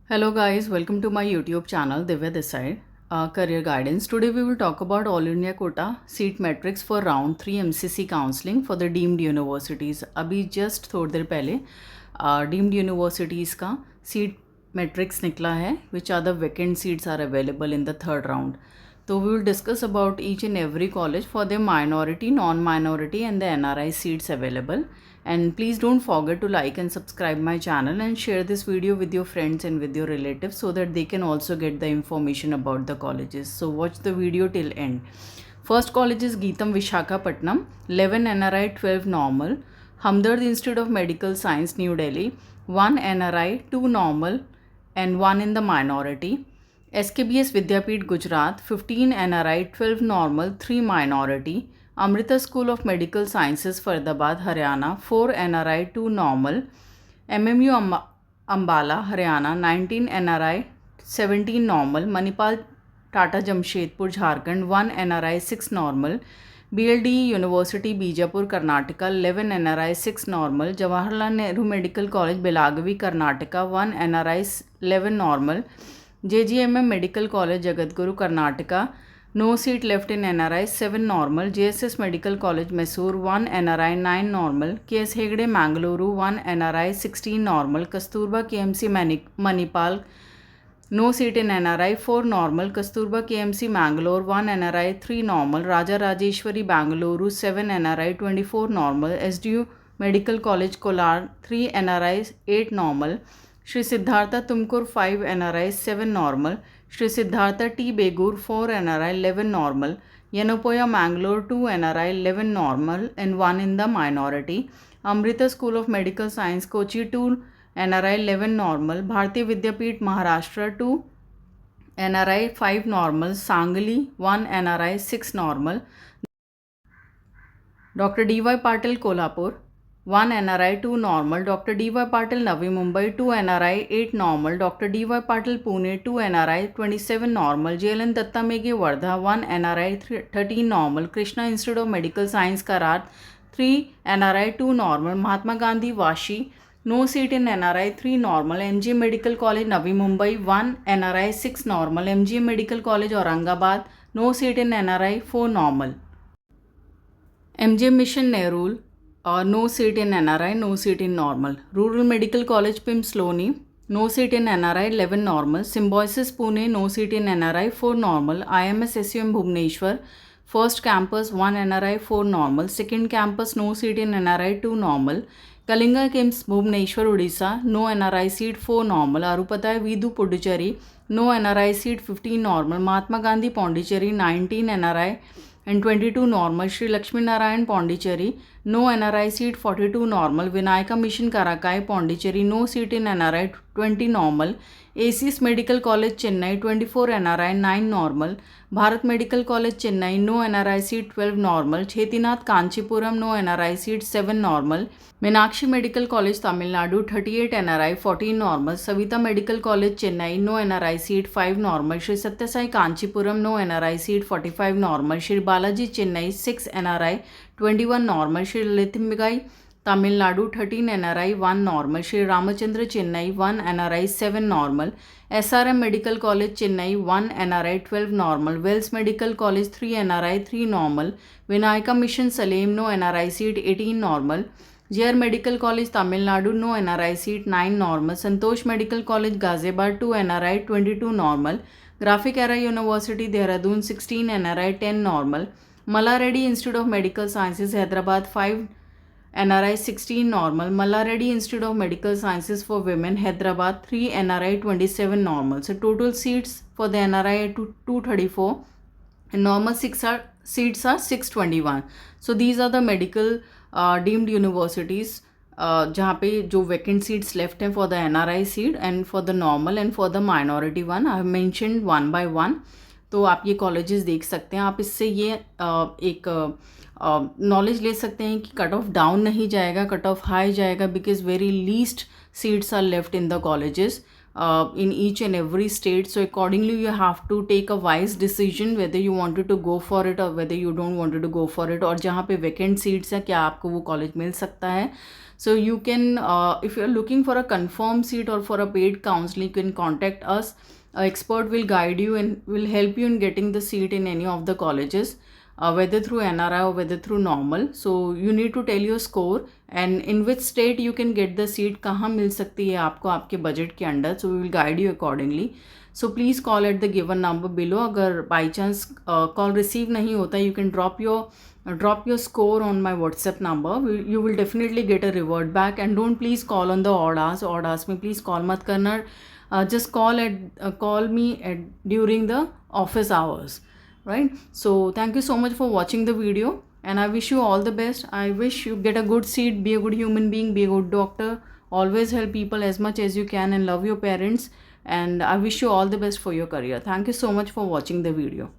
Hello guys, welcome to my YouTube channel Divya this side. Career guidance. Today we will talk about All India Quota seat metrics for round 3 MCC counseling for the deemed universities. अभी just थोड़ी देर पहले deemed universities का seat metrics निकला है, which are the vacant seats are available in the third round. So we will discuss about each and every college for their minority, non-minority and the NRI seats available. And please don't forget to like and subscribe my channel and share this video with your friends and with your relatives so that they can also get the information about the colleges. So watch the video till end. First college is Geetam Vishakhapatnam, 11 NRI, 12 normal. Hamdard Institute of Medical Science, New Delhi, 1 NRI, 2 normal and 1 in the minority. SKBS Vidyapeeth, Gujarat, 15 NRI, 12 normal, 3 minority. Amrita School of Medical Sciences, Faridabad, Haryana, 4 NRI, 2 normal. MMU Ambala, Haryana, 19 NRI, 17 normal. Manipal Tata Jamshedpur, Jharkhand, 1 NRI, 6 normal. BLDE University, Bijapur, Karnataka, 11 NRI, 6 normal. Jawaharlal Nehru Medical College, Belagavi, Karnataka, 1 NRI, 11 normal. JGMM Medical College, Jagatguru, Karnataka, no seat left in NRI, 7 normal. JSS Medical College, Mysore, 1 NRI, 9 normal. KS Hegde, Mangaluru, 1 NRI, 16 normal. Kasturba KMC Manipal, no seat in NRI, 4 normal. Kasturba KMC Mangalore, 1 NRI, 3 normal. Raja Rajeshwari Bangalore, 7 NRI, 24 normal. SDU Medical College, Kolar, 3 NRI, 8 normal. Shri Siddhartha Tumkur, 5 NRI, 7 normal. Shri Siddhartha T. Begur, 4 NRI, 11 normal. Yenopoya Mangalore, 2 NRI, 11 normal and 1 in the minority. Amrita School of Medical Science, Kochi, 2 NRI, 11 normal. Bharatiya Vidyapeeth, Maharashtra, 2 NRI, 5 normal. Sangli, 1 NRI, 6 normal. Dr. D.Y. Patil, Kolhapur, 1 NRI, 2 normal. Dr. D.Y. Patil, Navi Mumbai, 2 NRI, 8 normal. Dr. D.Y. Patil, Pune, 2 NRI, 27 normal. JLN Datta Meghe, Wardha, 1 NRI, 13 normal. Krishna Institute of Medical Science, Karat, 3 NRI, 2 normal. Mahatma Gandhi, Vashi, no seat in NRI, 3 normal. MGM Medical College, Navi Mumbai, 1 NRI, 6 normal. MGM Medical College, Aurangabad, no seat in NRI, 4 normal. MJ Mission Nerul, no seat in NRI, no seat in normal. Rural Medical College, Pimsloni, no seat in NRI, 11 normal. Symbiosis Pune, no seat in NRI, 4 normal. IMS SUM Bhubaneswar, first campus, 1 NRI, 4 normal. Second campus, no seat in NRI, 2 normal. Kalinga KIMS Bhubaneswar, Odisha, no NRI seat, 4 normal. Arupatai Vidu Puducherry, no NRI seat, 15 normal. Mahatma Gandhi Pondicherry, 19 NRI and 22 normal. Shri Lakshmi Narayan Pondicherry, no NRI seat, 42 normal. Vinayaka Mission Karakai Pondicherry, no seat in NRI, 20 normal. ACS Medical College Chennai, 24 NRI, 9 normal. Bharat Medical College Chennai, no NRI seat, 12 normal. Chetinath Kanchipuram, no NRI seat, 7 normal. Meenakshi Medical College Tamil Nadu, 38 NRI, 14 normal. Savita Medical College Chennai, no NRI seat, 5 normal. Shri Satya Sai Kanchipuram, no NRI seat, 45 normal. Shri Balaji Chennai, 6 NRI, 21 normal. Shri Lithimbgai Tamil Nadu, 13 NRI, 1 normal. Shri Ramachandra Chennai, 1 NRI, 7 normal. SRM Medical College Chennai, 1 NRI, 12 normal. Wells Medical College, 3 NRI, 3 normal. Vinayaka Mission Salem, no NRI seat, 18 normal. JR Medical College Tamil Nadu, no NRI seat, 9 normal. Santosh Medical College Ghaziabad, 2 NRI, 22 normal. Graphic Era University Dehradun, 16 NRI, 10 normal. Malla Reddy Institute of Medical Sciences Hyderabad, 5 NRI, 16 normal. Malla Reddy Institute of Medical Sciences for Women Hyderabad, 3 NRI, 27 normal. So total seats for the NRI are 234 and normal seats are 621. So these are the medical deemed universities जहाँ पे जो vacant seats left हैं for the NRI seat and for the normal and for the minority one. I have mentioned one by one. तो आप ये colleges देख सकते हैं. आप इससे ये एक नॉलेज ले सकते हैं कि कट ऑफ डाउन नहीं जाएगा, कट ऑफ हाई जाएगा, because very least seats are left in the colleges. in each and every state. So accordingly you have to take a wise decision whether you wanted to go for it or whether you don't wanted to go for it, और जहाँ पे vacant seats है क्या आपको वो college मिल सकता है. So you can if you're looking for a confirmed seat or for a paid counseling, you can contact us. A expert will guide you and will help you in getting the seat in any of the colleges, whether through NRI or whether through normal. So you need to tell your score and in which state you can get the seat, कहाँ मिल सकती है आपको आपके budget के under. So we will guide you accordingly. So please call at the given number below. अगर by chance call receive नहीं होता, you can drop your score on my WhatsApp number. You will definitely get a revert back. And don't please call on the odd hours में please call मत करना. Just call me during the office hours, right? So thank you so much for watching the video and I wish you all the best. I wish you get a good seat, be a good human being, be a good doctor, always help people as much as you can and love your parents, and I wish you all the best for your career. Thank you so much for watching the video.